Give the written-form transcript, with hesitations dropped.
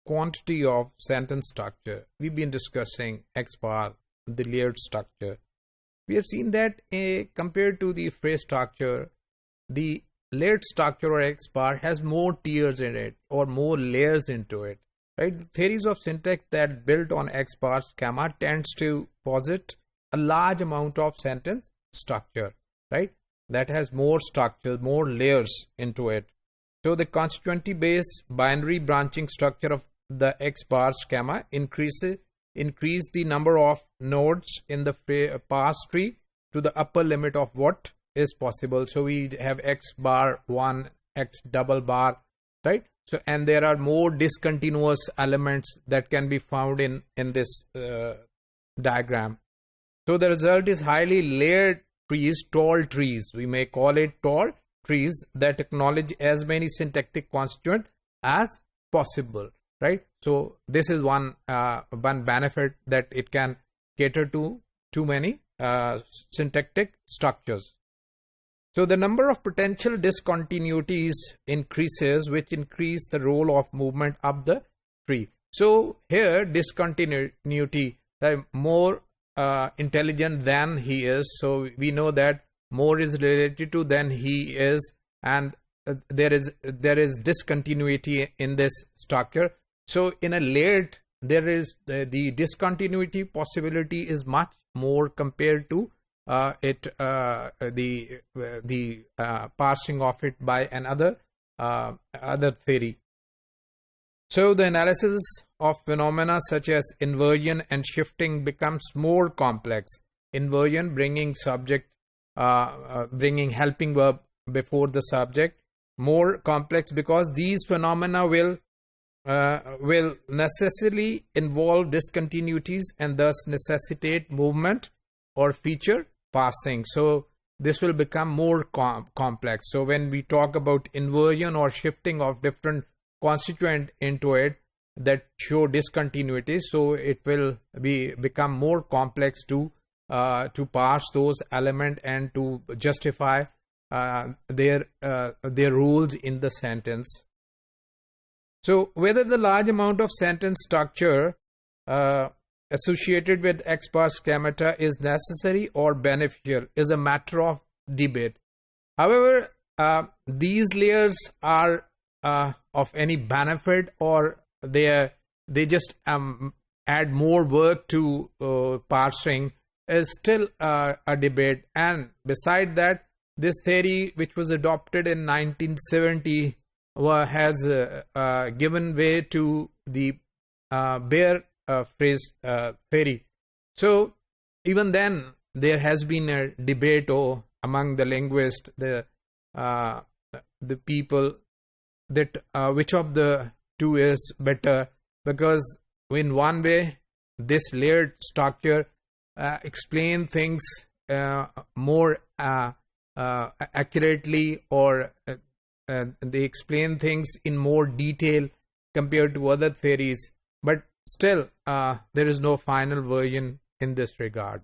quantity of sentence structure, we've been discussing X bar, the layered structure. We have seen that compared to the phrase structure, the layered structure or X bar has more tiers in it or more layers into it. Right? The theories of syntax that built on X bar schema tends to posit a large amount of sentence structure, right? That has more structure, more layers into it. So the constituency-based binary branching structure of the X bar schema increase the number of nodes in the parse tree to the upper limit of what is possible. So we have X bar 1, X double bar, right? So, and there are more discontinuous elements that can be found in this diagram. So the result is highly layered trees, tall trees. We may call it tall trees that acknowledge as many syntactic constituents as possible, right? So this is one benefit, that it can cater to too many syntactic structures. So the number of potential discontinuities increases, which increase the role of movement up the tree. So here discontinuity, the more intelligent than he is, so we know that more is related to than he is, and there is discontinuity in this structure. So in a layered, there is the discontinuity possibility is much more compared to the parsing of it by another other theory. So the analysis of phenomena such as inversion and shifting becomes more complex. Inversion bringing helping verb before the subject, more complex because these phenomena will necessarily involve discontinuities and thus necessitate movement or feature passing. So this will become more complex. So when we talk about inversion or shifting of different constituent into it that show discontinuity, so it will become more complex to parse those elements and to justify their rules in the sentence. So whether the large amount of sentence structure associated with X bar schemata is necessary or beneficial is a matter of debate. However, these layers are of any benefit, or they just add more work to parsing, is still a debate. And beside that, this theory, which was adopted in 1970, has given way to the bare phrase theory. So even then, there has been a debate among the linguists, the people, that which of the two is better, because in one way this layered structure explain things more accurately, or they explain things in more detail compared to other theories, but still there is no final version in this regard.